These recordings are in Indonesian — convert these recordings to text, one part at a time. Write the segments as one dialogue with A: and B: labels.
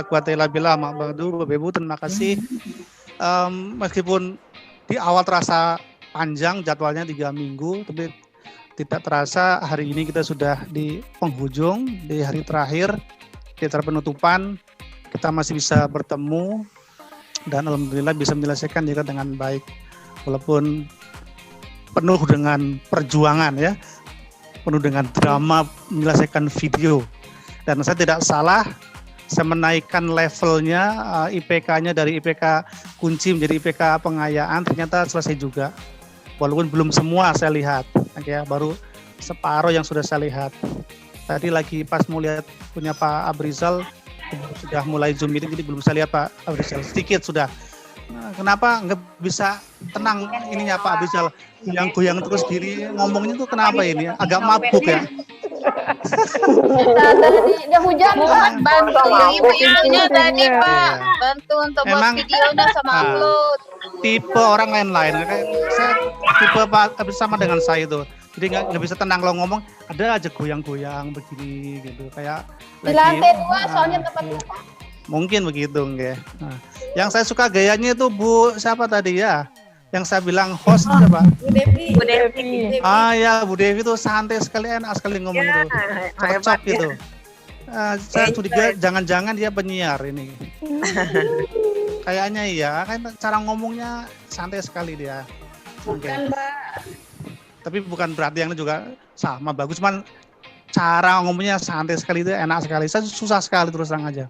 A: wala quwata illa billah. Bapak Ibu, terima kasih. Meskipun di awal terasa panjang jadwalnya 3 minggu, tapi tidak terasa hari ini kita sudah di penghujung, di hari terakhir, di acara penutupan. Kita masih bisa bertemu dan alhamdulillah bisa menyelesaikan juga dengan baik, walaupun penuh dengan perjuangan ya, penuh dengan drama menyelesaikan video. Dan saya tidak salah, saya menaikkan levelnya IPK-nya dari IPK kunci menjadi IPK pengayaan, ternyata selesai juga. Walaupun belum semua saya lihat, ya, baru separuh yang sudah saya lihat. Tadi lagi pas mau lihat punya Pak Abrizal, sudah mulai zoom meeting, jadi belum saya lihat Pak Abrizal, sedikit sudah. Nah, kenapa nggak bisa tenang ininya Pak Abrizal, goyang-goyang terus diri, ngomongnya tuh kenapa ini? Agak mabuk ya?
B: Dia hujan
C: bantu videonya tadi Pak, bantu untuk buat videonya sama upload.
A: Tipe orang lain-lain, saya tipe Pak sama dengan saya itu, jadi nggak bisa tenang kalau ngomong, ada aja goyang-goyang begini gitu, kayak
B: di lantai 2 soalnya tempatnya Pak.
A: Mungkin begitu nggih. Nah, yang saya suka gayanya itu Bu siapa tadi ya? Yang saya bilang host siapa?
B: Bu Devi.
A: Ah ya, Bu Devi itu santai sekali, enak sekali ngomong itu. Cocok gitu. Saya curiga jangan-jangan dia penyiar ini. Kayaknya iya, kan cara ngomongnya santai sekali dia.
B: Bukan, Mbak.
A: Tapi bukan berarti yang juga sama bagus, cuman cara ngomongnya santai sekali itu, enak sekali. Saya susah sekali terus terang aja.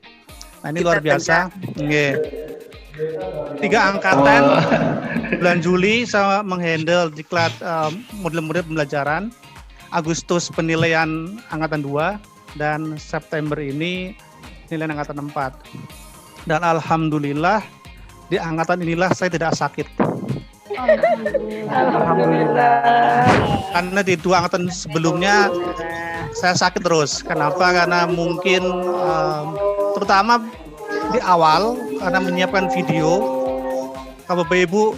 A: Nah, ini luar biasa. Nggih. 3 angkatan bulan Juli saya menghandle diklat model-model pembelajaran, Agustus penilaian angkatan 2, dan September ini penilaian angkatan 4. Dan alhamdulillah di angkatan inilah saya tidak sakit.
D: Alhamdulillah.
A: Karena di 2 angkatan sebelumnya saya sakit terus. Kenapa? Karena mungkin terutama di awal karena menyiapkan video, kalau Bapak Ibu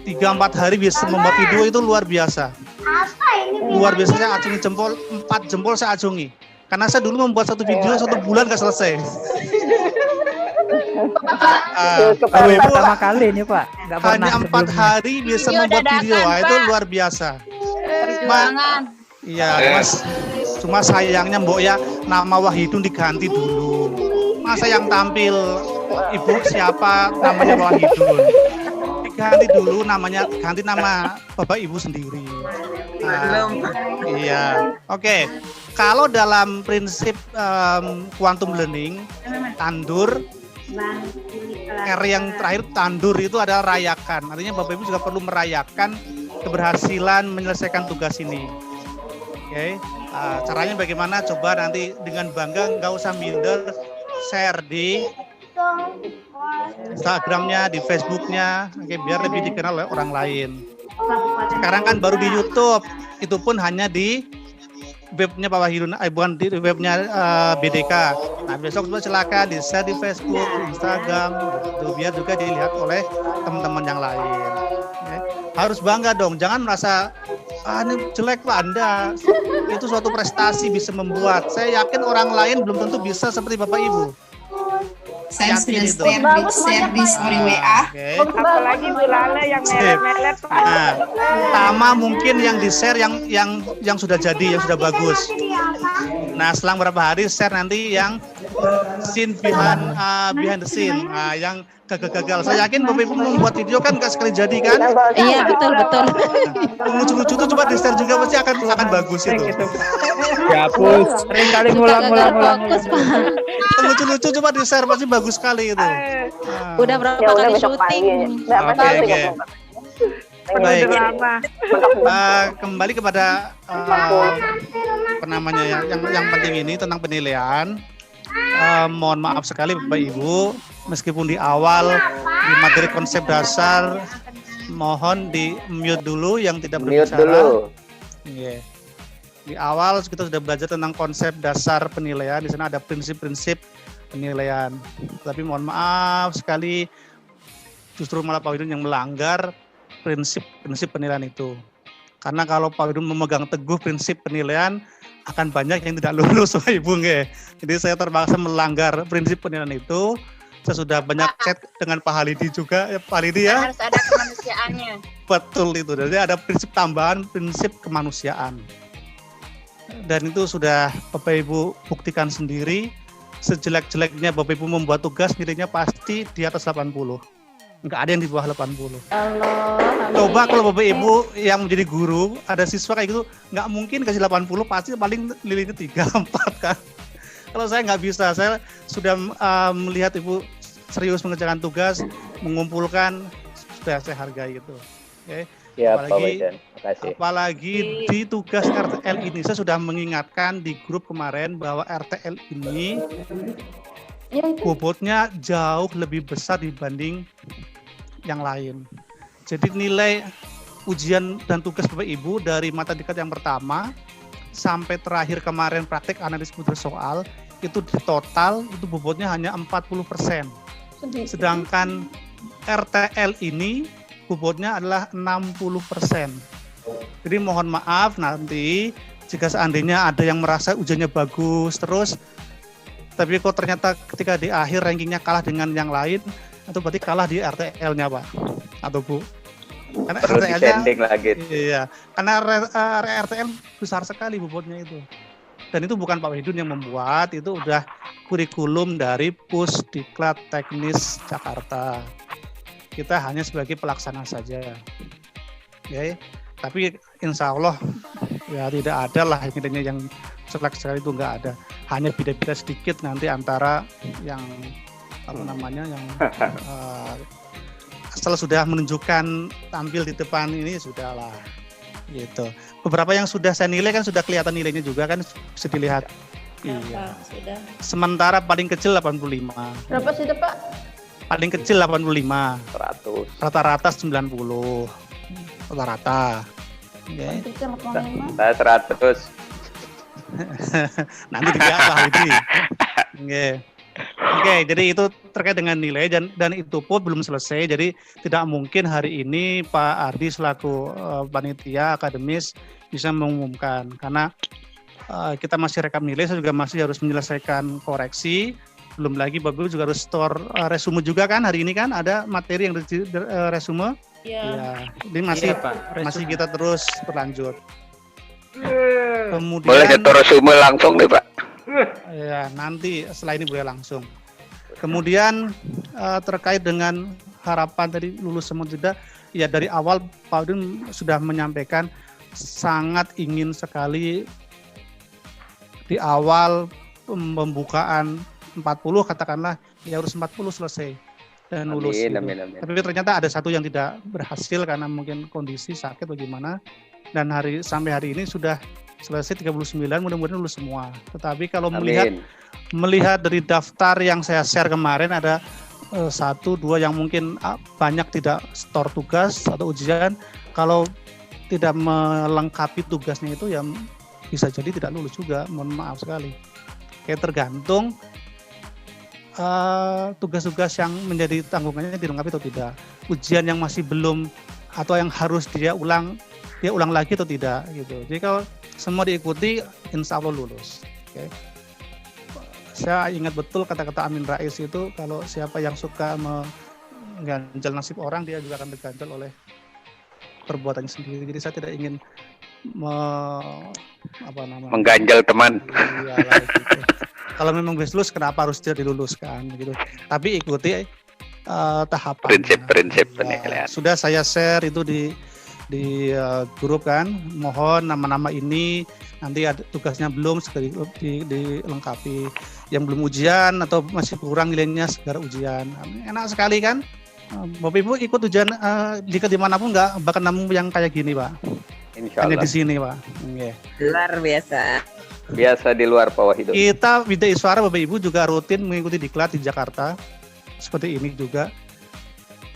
A: 3-4 hari bisa membuat video itu luar biasa. Luar biasa, saya acungi jempol, 4 jempol saya acungi. Karena saya dulu membuat satu video 1 bulan gak selesai.
D: Bapak Ibu pertama kali ini Pak. Gak
A: hanya 4 hari bisa membuat video, itu luar biasa. Iya, Mas. Cuma sayangnya Mbok ya, nama Wahidun diganti dulu. Masa yang tampil Ibu siapa namanya Wahidun? Diganti dulu namanya, ganti nama Bapak Ibu sendiri. Iya. Oke. Kalau dalam prinsip quantum learning, tandur, R yang terakhir tandur itu adalah rayakan. Artinya Bapak Ibu juga perlu merayakan keberhasilan menyelesaikan tugas ini. Oke. Caranya bagaimana? Coba nanti dengan bangga, nggak usah minder, share di Instagramnya, di Facebooknya, biar lebih dikenal oleh orang lain. Sekarang kan baru di YouTube, itu pun hanya di webnya Pak Wahidun, bukan di webnya BDK. Nah, besok silakan di share di Facebook, di Instagram, gitu, biar juga dilihat oleh teman-teman yang lain. Ya. Harus bangga dong, jangan merasa ini jelek Pak Anda. Itu suatu prestasi bisa membuat. Saya yakin orang lain belum tentu bisa seperti Bapak Ibu.
E: Saya sudah share di story WA.
D: Apalagi Bu Lale yang melet-melet Pak.
A: Nah, pertama mungkin yang di share yang sudah jadi, yang sudah bagus. Nah, selang beberapa hari share nanti yang scene behind the scene, yang gagal. Saya yakin Bapak Ibu membuat video kan nggak sekali jadi kan?
C: Iya, betul.
A: Lucu-lucu tuh coba di share juga, pasti akan bagus itu.
D: Ya hapus. Sering kali ngulang.
A: Lucu-lucu coba di share, pasti bagus sekali itu.
C: Udah berapa kali syuting?
A: Oke. Baik. Kembali kepada apa namanya ya, yang penting ini tentang penilaian. Mohon maaf sekali Bapak Ibu, meskipun di awal di materi konsep dasar mohon di mute dulu yang tidak berbicara. Yeah. Di awal kita sudah belajar tentang konsep dasar penilaian. Di sana ada prinsip-prinsip penilaian. Tapi mohon maaf sekali, justru malah Pak Wahidun yang melanggar prinsip penilaian itu. Karena kalau Pak Wahidun memegang teguh prinsip penilaian, akan banyak yang tidak lulus Bapak Ibu nggih. Jadi saya terpaksa melanggar prinsip penilaian itu. Saya sudah banyak chat dengan Pak Halidi juga, ya Pak Halidi ya.
C: Harus ada kemanusiaannya.
A: Betul itu. Jadi ada prinsip tambahan, prinsip kemanusiaan. Dan itu sudah Bapak Ibu buktikan sendiri. Sejelek-jeleknya Bapak Ibu membuat tugas nilainya pasti di atas 80. Enggak ada yang di bawah 80.
B: Allah.
A: Coba kalau Bapak Ibu yang menjadi guru, ada siswa kayak gitu, nggak mungkin kasih 80, pasti paling nilainya 3, 4 kan. Kalau saya nggak bisa, saya sudah melihat Ibu serius mengerjakan tugas, mengumpulkan, sudah saya hargai itu. Oke.
D: Ya, Pak Wajan. Makasih.
A: Apalagi di tugas RTL ini, saya sudah mengingatkan di grup kemarin bahwa RTL ini bobotnya jauh lebih besar dibanding yang lain. Jadi nilai ujian dan tugas Bapak Ibu dari matematika yang pertama sampai terakhir kemarin praktek analisis model soal itu di total itu bobotnya hanya 40%. Sedangkan RTL ini bobotnya adalah 60%. Jadi mohon maaf nanti jika seandainya ada yang merasa ujiannya bagus terus tapi kok ternyata ketika di akhir rankingnya kalah dengan yang lain, itu berarti kalah di RTL-nya Pak atau Bu. Karena
D: Perlu
A: RTL-nya
D: lagi.
A: iya, karena RTL besar sekali bobotnya itu. Dan itu bukan Pak Wahidun yang membuat, itu udah kurikulum dari Pusdiklat Teknis Jakarta. Kita hanya sebagai pelaksana saja. Oke. Tapi insya Allah ya tidak ada lah intinya yang sekali itu nggak ada. Hanya beda-beda sedikit nanti antara yang apa namanya yang setelah sudah menunjukkan tampil di depan ini sudahlah gitu. Beberapa yang sudah saya nilai kan sudah kelihatan nilainya juga kan bisa dilihat. Iya.
B: Sudah.
A: Sementara paling kecil 85.
B: Berapa sih Pak?
A: Paling kecil 85.
D: 100.
A: Rata-rata 90. Rata-rata. Oke.
D: Saya 100.
A: Nanti dilihat Pak Hudi. Oke, jadi itu terkait dengan nilai dan itu pun belum selesai. Jadi tidak mungkin hari ini Pak Ardi selaku panitia akademis bisa mengumumkan karena kita masih rekap nilai. Saya juga masih harus menyelesaikan koreksi. Belum lagi Bapak juga harus store resume juga kan hari ini kan ada materi yang resume.
B: Iya.
A: Ya, ini masih kita terus berlanjut. Kemudian
D: Boleh nyetor resume langsung nih Pak.
A: Ya nanti setelah ini boleh langsung. Kemudian terkait dengan harapan tadi lulus semua tidak, ya dari awal Pak Udin sudah menyampaikan sangat ingin sekali di awal pembukaan 40 katakanlah ya harus 40 selesai dan lulus.
D: Amin.
A: Tapi ternyata ada satu yang tidak berhasil karena mungkin kondisi sakit bagaimana. Dan sampai hari ini sudah selesai 39, mudah-mudahan lulus semua. Tetapi kalau melihat dari daftar yang saya share kemarin ada 1, 2 yang mungkin banyak tidak store tugas atau ujian. Kalau tidak melengkapi tugasnya itu ya bisa jadi tidak lulus juga. Mohon maaf sekali. Kayak tergantung tugas-tugas yang menjadi tanggungannya dilengkapi atau tidak. Ujian yang masih belum atau yang harus dia ulang lagi atau tidak gitu. Jadi kalau semua diikuti insya Allah lulus. Okay. Saya ingat betul kata-kata Amin Rais itu kalau siapa yang suka mengganjal nasib orang dia juga akan terganjal oleh perbuatannya sendiri. Jadi saya tidak ingin
D: mengganjal teman.
A: Iyalah, gitu. Kalau memang lulus kenapa harus tidak diluluskan gitu. Tapi ikuti tahapan.
D: Prinsip penilaian.
A: Sudah saya share itu di grup kan, mohon nama-nama ini nanti ada tugasnya belum segera dilengkapi, yang belum ujian atau masih kurang nilainya segera ujian. Enak sekali kan, Bapak Ibu ikut ujian jika dimanapun nggak bakal nemu yang kayak gini Pak. Hanya di sini Pak. Okay.
F: Luar biasa.
D: Biasa di luar Pak Wahidun.
A: Kita Widya Iswara Bapak Ibu juga rutin mengikuti diklat di Jakarta seperti ini juga.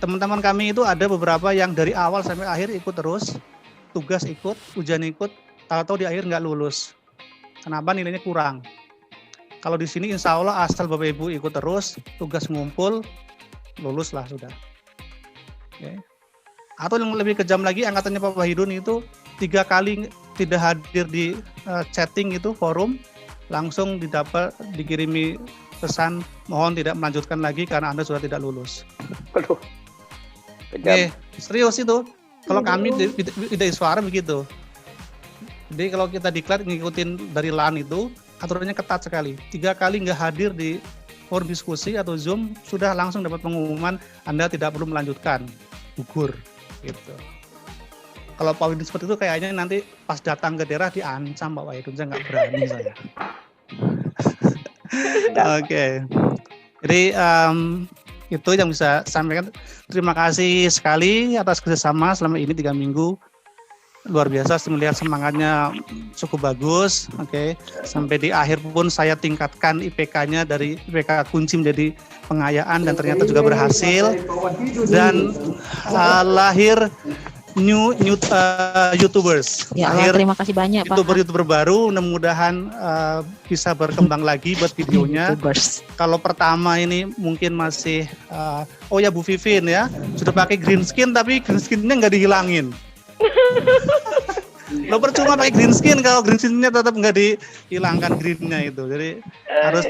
A: Teman-teman kami itu ada beberapa yang dari awal sampai akhir ikut terus, tugas ikut, ujian ikut, tahu-tahu di akhir nggak lulus. Kenapa? Nilainya kurang. Kalau di sini insya Allah asal Bapak Ibu ikut terus, tugas ngumpul, lulus lah sudah. Okay. Atau yang lebih kejam lagi, angkatannya Pak Wahidun itu 3 kali tidak hadir di chatting itu forum, langsung dikirimi pesan mohon tidak melanjutkan lagi karena Anda sudah tidak lulus.
F: Aduh. Kejam.
A: Serius itu. Kalau kami di suara begitu. Jadi kalau kita diklat ngikutin dari LAN itu aturannya ketat sekali. 3 kali nggak hadir di forum diskusi atau Zoom sudah langsung dapat pengumuman Anda tidak perlu melanjutkan, gugur gitu. Kalau poin seperti itu kayaknya nanti pas datang ke daerah diancam Pak Wahidun, saya nggak berani saya. Oke. Jadi itu yang bisa sampaikan. Terima kasih sekali atas kerjasama selama ini 3 minggu. Luar biasa, saya melihat semangatnya cukup bagus. Oke. Sampai di akhir pun saya tingkatkan IPK-nya dari IPK kunci menjadi pengayaan dan ternyata juga berhasil. Dan lahir new YouTubers.
G: Ya Allah, terima kasih banyak Pak.
A: YouTuber baru, mudah-mudahan bisa berkembang lagi buat videonya. Kalau pertama ini mungkin masih, oh ya Bu Vivin ya, sudah pakai green skin tapi green skinnya nggak dihilangin. Lo percuma pakai green skin kalau green skinnya tetap nggak dihilangkan greennya itu. Jadi harus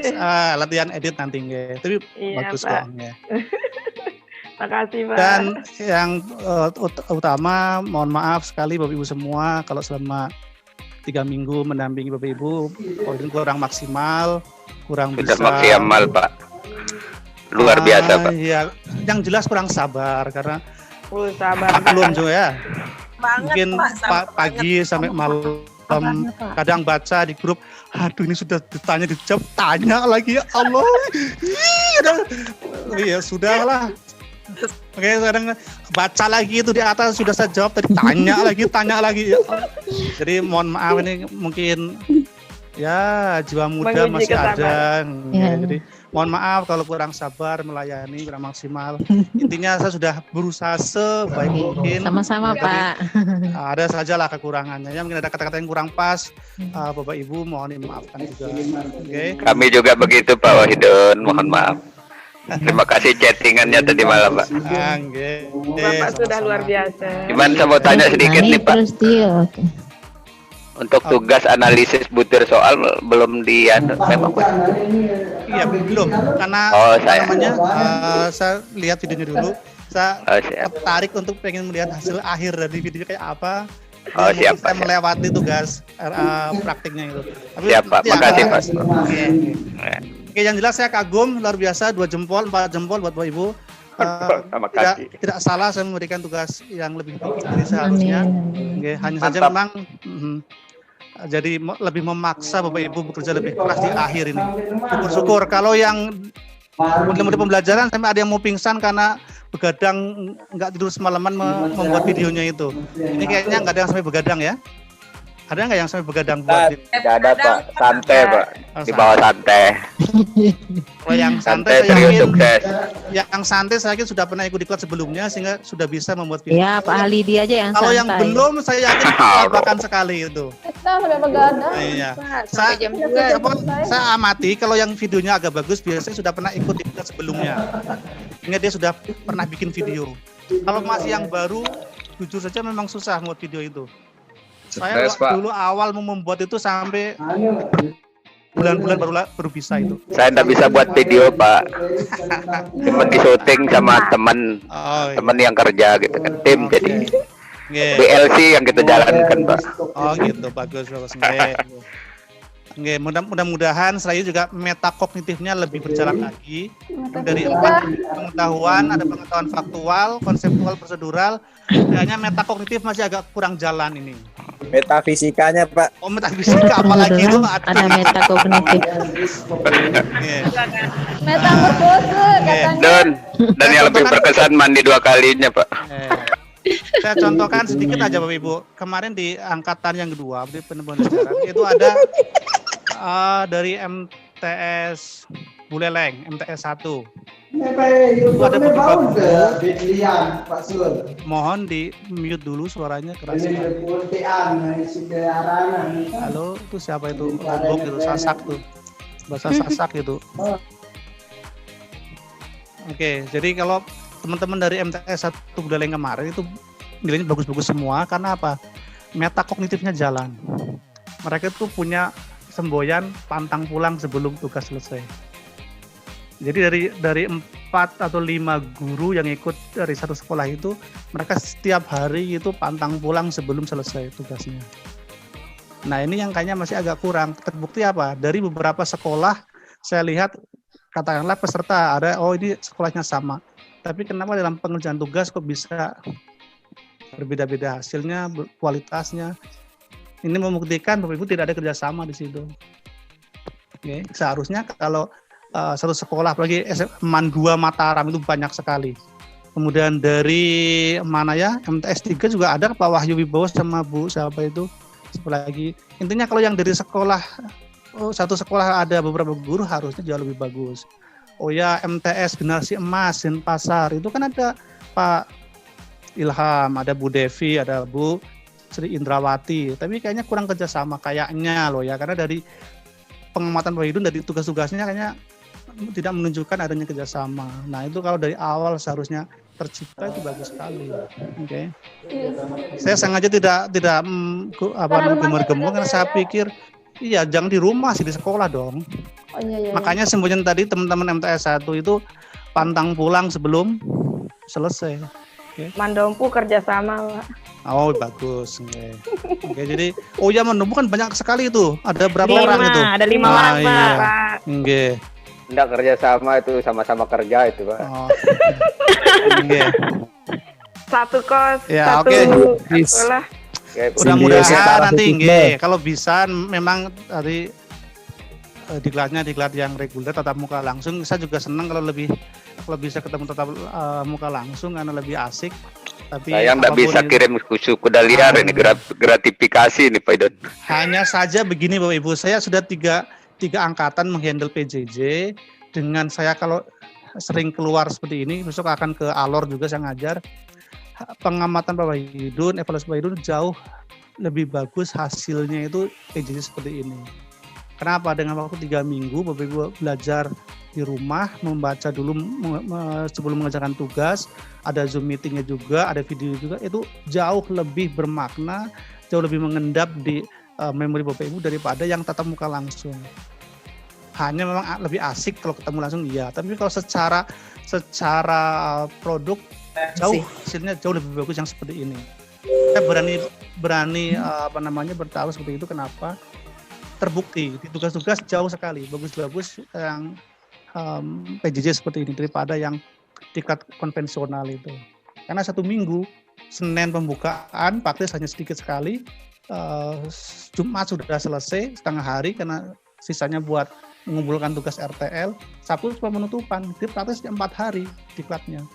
A: latihan edit nanti nggak. Tapi bagus kok.
H: Makasih Pak.
A: Dan yang utama, mohon maaf sekali Bapak Ibu semua kalau selama 3 minggu mendampingi Bapak Ibu kurang maksimal, kurang
F: Sudah
A: bisa.
F: maksimal Pak. Luar biasa Pak.
A: Iya, yang jelas kurang sabar karena
H: sabar.
A: belum juga ya.
C: Banget,
A: Mungkin
C: Pak,
A: pagi sampai malam kadang baca di grup, aduh ini sudah ditanya dijawab, tanya lagi ya Allah. Iya sudahlah. Oke, sekarang baca lagi itu di atas sudah saya jawab tadi, tanya lagi ya. Jadi mohon maaf ini mungkin ya jiwa muda
H: Menguji
A: masih ada.
G: Ya.
A: Jadi mohon maaf kalau kurang sabar melayani, kurang maksimal. Intinya saya sudah berusaha sebaik mungkin.
G: Sama-sama Pak.
A: Ada sajalah kekurangannya. Ya mungkin ada kata-kata yang kurang pas. Bapak Ibu mohon dimaafkan juga. Oke.
F: Kami juga begitu Pak Wahidun, mohon maaf. Terima kasih chattingannya tadi malam Pak.
H: Bapak sudah luar biasa.
F: Cuman saya mau tanya sedikit nih Pak.
G: Terus dia.
F: Untuk tugas analisis butir soal belum memang Pak?
A: Iya belum karena saya lihat videonya dulu. Saya tertarik untuk pengen melihat hasil akhir dari video kayak apa.
F: Siap
A: saya
F: Pak.
A: melewati tugas praktiknya itu. Tapi
F: Siap Pak, makasih Pak.
A: Oke, yang jelas saya kagum luar biasa, 2 jempol, 4 jempol buat Bapak Ibu. Tidak salah saya memberikan tugas yang lebih tinggi dari seharusnya. Oke, hanya saja memang jadi lebih memaksa Bapak Ibu bekerja lebih keras di akhir ini. Syukur-syukur. Kalau yang model-model pembelajaran sampai ada yang mau pingsan karena begadang nggak tidur semalaman membuat videonya itu. Ini kayaknya nggak ada yang sampai begadang ya? Ada nggak yang sampai begadang buat?
F: Tidak ada Pak, santai Pak, di bawah santai.
A: Kalau yang santai saya
F: serius
A: yakin,
F: sukses.
A: yang santai saya yakin sudah pernah ikut diklat sebelumnya sehingga sudah bisa membuat video.
G: Ya Pak Halidi aja yang
A: Kalau
G: santai.
A: yang belum saya yakin kelabakan sekali itu.
B: Kita sudah begadang.
A: Iya.
C: Sampai jam 2.
A: Saya amati kalau yang videonya agak bagus biasanya sudah pernah ikut diklat sebelumnya. Sehingga dia sudah pernah bikin video. Kalau masih yang baru, jujur saja memang susah membuat video itu. Saya dulu awal mau membuat itu sampai bulan-bulan baru bisa itu.
F: Saya tidak bisa buat video Pak. Cuma di syuting sama teman yang kerja gitu kan, tim jadi. BLC yang kita jalankan Pak.
A: Oh gitu, bagus. Nggih, mudah-mudahan saya juga metakognitifnya lebih berjalan lagi. Dari 4 pengetahuan, ada pengetahuan faktual, konseptual, prosedural. Kayaknya metakognitif masih agak kurang jalan ini.
D: Metafisikanya Pak.
A: Oh, metafisika apalagi itu
G: ada metakognitif.
B: Metamorfose katanya.
F: Dan yang lebih berkesan mandi 2 kalinya Pak.
A: Saya contohkan sedikit aja Bapak Ibu. Kemarin di angkatan yang kedua, di pembelajaran itu ada dari MTS Buleleng, MTS 1. Itu ada beberapa buku. Mohon di mute dulu suaranya keras. Halo, itu siapa itu? Lombok itu, Sasak tuh. Bahasa Sasak itu. Oke, jadi kalau teman-teman dari MTS 1 Buleleng kemarin itu nilainya bagus-bagus semua. Karena apa? metakognitifnya jalan. Mereka tuh punya semboyan pantang pulang sebelum tugas selesai. Jadi dari 4 atau 5 guru yang ikut dari satu sekolah itu, mereka setiap hari itu pantang pulang sebelum selesai tugasnya. Nah ini yang kayaknya masih agak kurang. Terbukti apa? Dari beberapa sekolah saya lihat, katakanlah peserta ada, oh ini sekolahnya sama. Tapi kenapa dalam pengerjaan tugas kok bisa berbeda-beda hasilnya, kualitasnya? Ini membuktikan Bapak Ibu tidak ada kerjasama di situ. Oke, seharusnya kalau satu sekolah, apalagi MAN 2 Mataram itu banyak sekali. Kemudian dari mana ya, MTS 3 juga ada Pak Wahyu Wibowo sama Bu siapa itu, lagi. Intinya kalau yang dari sekolah, satu sekolah ada beberapa guru harusnya jauh lebih bagus. Oh ya, MTS Generasi Emas Denpasar itu kan ada Pak Ilham, ada Bu Devi, ada Bu Sri Indrawati, tapi kayaknya kurang kerjasama kayaknya loh ya, karena dari pengamatan Pak Hidun dari tugas-tugasnya kayaknya tidak menunjukkan adanya kerjasama. Nah itu kalau dari awal seharusnya tercipta itu bagus sekali. Oke. Saya sengaja tidak gemar-gemar karena saya pikir iya jangan di rumah sih, di sekolah dong.
B: Oh, iya.
A: Makanya semboyan tadi teman-teman MTS 1 itu pantang pulang sebelum selesai. Okay.
H: Mandompu kerjasama, Pak.
A: Oh bagus. Oke, jadi ya Mandompu kan banyak sekali itu. Ada berapa orang itu?
H: Ada 5 orang, Pak.
A: Oke.
F: Enggak kerjasama itu, sama-sama kerja itu, Pak.
A: Oh. Oke.
H: Satu kos,
A: Ya,
H: satu sekolah.
A: Mudah-mudahan nanti kalau bisa memang dari diklat yang reguler tatap muka langsung. Saya juga senang kalau bisa ketemu tatap muka langsung karena lebih asik. Tapi
F: saya nggak bisa kirim kuda liar ini, gratifikasi ini Pak Idon. Hanya
A: saja begini Bapak Ibu, saya sudah tiga angkatan menghandle PJJ. Dengan saya kalau sering keluar seperti ini, besok akan ke Alor juga saya ngajar. Pengamatan Pak Wahidun, evaluasi Pak Wahidun jauh lebih bagus hasilnya itu PJJ seperti ini. Kenapa? Dengan waktu 3 minggu Bapak Ibu belajar di rumah, membaca dulu sebelum mengerjakan tugas, ada Zoom meetingnya juga, ada video juga, itu jauh lebih bermakna, jauh lebih mengendap di memori Bapak Ibu daripada yang tatap muka langsung. Hanya memang lebih asik kalau ketemu langsung iya, tapi kalau secara produk hasilnya jauh lebih bagus yang seperti ini. Saya berani bertaruh seperti itu. Kenapa? Terbukti di tugas-tugas jauh sekali bagus yang PJJ seperti ini daripada yang tingkat konvensional itu. Karena 1 minggu, Senin pembukaan, praktis hanya sedikit sekali, Jumat sudah selesai setengah hari karena sisanya buat mengumpulkan tugas RTL, Sabtu cuma penutupan, jadi praktis 4 hari diklatnya.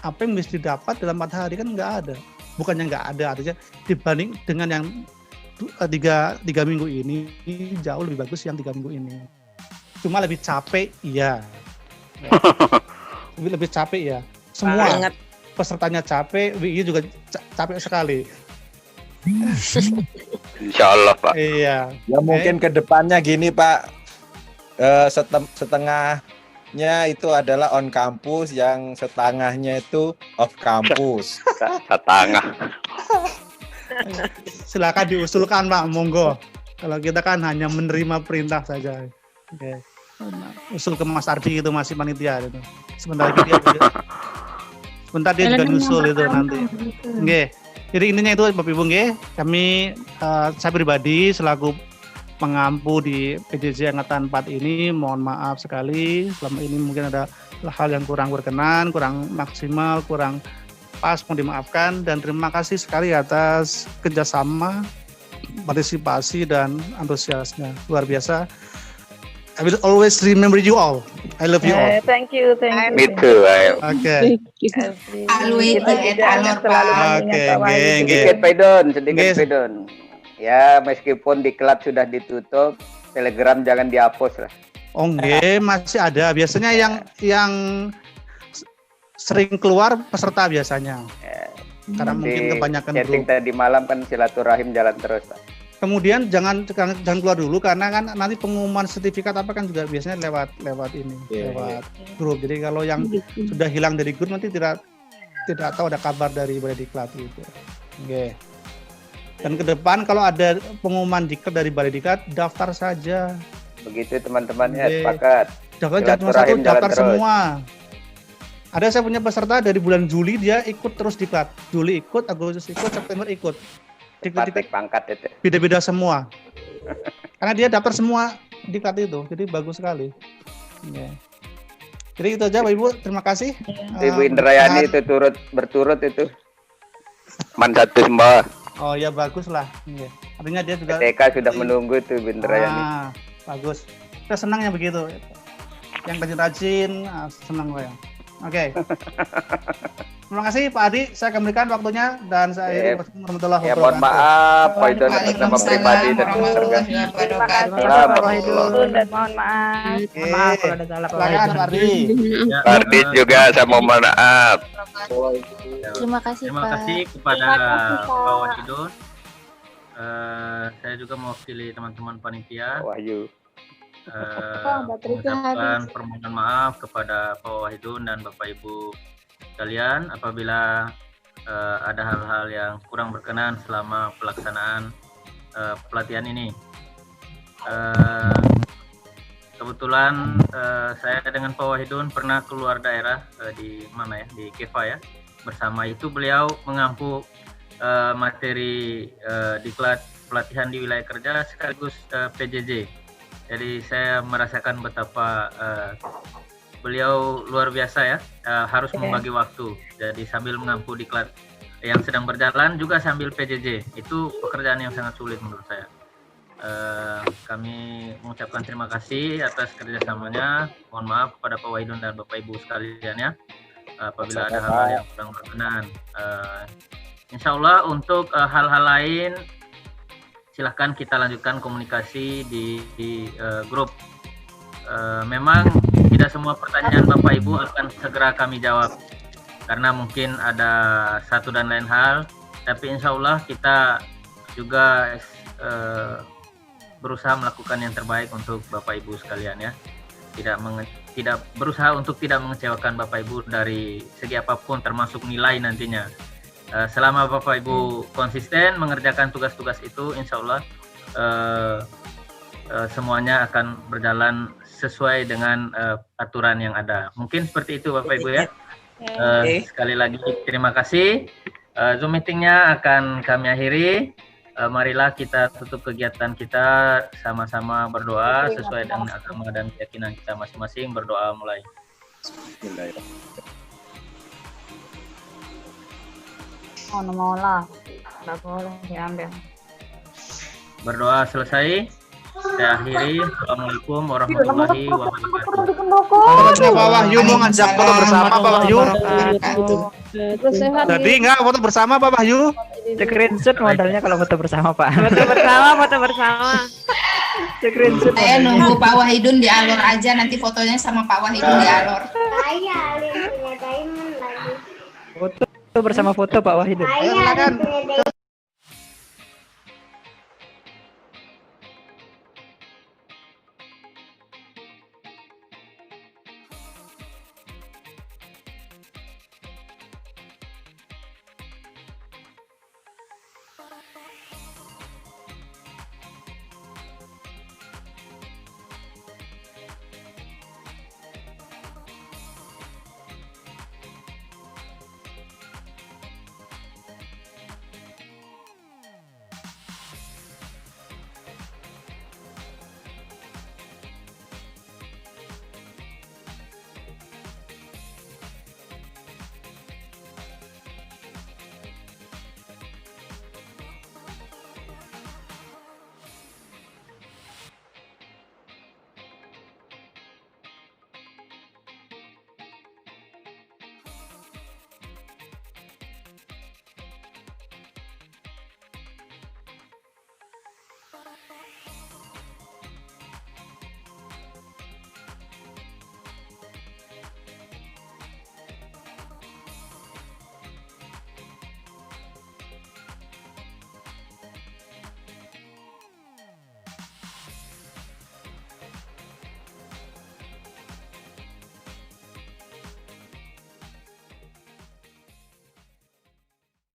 A: Apa yang mesti didapat dalam 4 hari kan nggak ada. Bukannya nggak ada, artinya dibanding dengan yang 3 minggu ini jauh lebih bagus yang 3 minggu ini. Cuma lebih capek, iya. Lebih capek ya. Semua pesertanya capek, WI juga capek sekali.
F: Insya Allah Pak.
A: Iya.
D: Ya mungkin ke depannya gini Pak, setengahnya itu adalah on campus, yang setengahnya itu off campus.
F: Setengah.
A: Silakan diusulkan Pak, monggo. Kalau kita kan hanya menerima perintah saja. Oke. Usul ke Mas Ardi itu masih panitia itu. Sebentar dia juga nyusul itu nanti. Oke. Jadi intinya itu Bapak Ibu nggih, kami saya pribadi selaku pengampu di PJJ Angkatan 4 ini mohon maaf sekali selama ini mungkin ada hal yang kurang berkenan, kurang maksimal, kurang pas, mohon dimaafkan, dan terima kasih sekali atas kerjasama, partisipasi dan antusiasnya luar biasa. I will always remember you all. I love you all.
H: Thank you.
F: Me too.
A: Oke.
E: Always Alor Pak.
A: Oke,
F: sedikit Pedon. Ya, meskipun diklat sudah ditutup, Telegram jangan dihapus lah.
A: Oh nggih, masih ada. Biasanya yang sering keluar peserta biasanya. Karena mungkin kebanyakan
F: chatting
A: grup.
F: tadi malam kan silaturahim jalan terus, Pak.
A: Kemudian jangan keluar dulu karena kan nanti pengumuman sertifikat apa kan juga biasanya lewat ini, lewat grup. Jadi kalau yang sudah hilang dari grup nanti tidak tahu ada kabar dari Diklat gitu. Oke. Dan ke depan kalau ada pengumuman diklat dari Balai Diklat, daftar saja.
F: Begitu teman-teman ya, sepakat.
A: Daftar cuma satu, daftar semua. Ada saya punya peserta dari bulan Juli dia ikut terus diklat. Juli ikut, Agustus ikut, September ikut.
F: Diklat pangkat itu.
A: Beda-beda semua. Karena dia daftar semua diklat itu, jadi bagus sekali. Ya. Jadi itu aja Bapak Ibu, terima kasih.
F: Ibu Indrayani itu berturut itu. Man satu semua.
A: Oh ya bagus lah. Ya. Artinya dia juga.
F: TK sudah menunggu tuh Ibu Indrayani.
A: Bagus. Kita senang ya begitu. Yang rajin-rajin, senang saya. Oke. Terima kasih Pak Adi, saya akan berikan waktunya dan saya warahmatullahi wabarakatuh.
F: Mohon maaf, Pak Idon atas nama pribadi dan keluarga.
H: Terima kasih Pak Hidun dan mohon maaf. Maaf kalau ada salah Pak
A: Silakan Pak Ardi.
F: Pak Ardi juga saya mau maaf.
B: Terima kasih
I: Terima
B: Pak.
I: kasih kepada Pak Wahidun. Saya juga mewakili teman-teman panitia.
F: Wahyu.
I: Mengucapkan permohonan maaf kepada Pak Wahidun dan Bapak Ibu sekalian apabila ada hal-hal yang kurang berkenan selama pelaksanaan pelatihan ini. Kebetulan saya dengan Pak Wahidun pernah keluar daerah di mana ya, di Keva ya. Bersama itu beliau mengampu materi diklat pelatihan di wilayah kerja sekaligus PJJ. Jadi saya merasakan betapa beliau luar biasa ya, harus membagi waktu. Jadi sambil mengampu diklat yang sedang berjalan juga sambil PJJ. Itu pekerjaan yang sangat sulit menurut saya. Kami mengucapkan terima kasih atas kerjasamanya. Mohon maaf kepada Pak Wahidun dan Bapak Ibu sekalian ya, apabila ada hal-hal yang kurang berkenan. Insya Allah untuk hal-hal lain silahkan kita lanjutkan komunikasi di grup. Memang tidak semua pertanyaan Bapak Ibu akan segera kami jawab karena mungkin ada satu dan lain hal, tapi insya Allah kita juga berusaha melakukan yang terbaik untuk Bapak Ibu sekalian ya. Tidak berusaha untuk tidak mengecewakan Bapak Ibu dari segi apapun termasuk nilai nantinya. Selama Bapak Ibu konsisten mengerjakan tugas-tugas itu, insya Allah semuanya akan berjalan sesuai dengan aturan yang ada. Mungkin seperti itu Bapak Ibu ya. Sekali lagi terima kasih. Zoom meetingnya akan kami akhiri. Marilah kita tutup kegiatan kita sama-sama berdoa sesuai dengan agama dan keyakinan kita masing-masing. Berdoa mulai.
B: Mau lah.
H: Nggak boleh diambil.
I: Berdoa selesai. Saya akhiri. Assalamualaikum warahmatullahi wabarakatuh.
A: Pak Wahyu mau ngajak foto bersama Pak Wahyu. Jadi enggak foto bersama Pak Wahyu?
J: Screenshot modalnya kalau foto bersama Pak.
H: Foto bersama. Screenshot.
E: Saya nunggu Pak Wahidun di Alor aja, nanti fotonya sama Pak Wahidun di Alor.
J: Foto bersama foto Pak Wahidun.
A: Ayo silakan.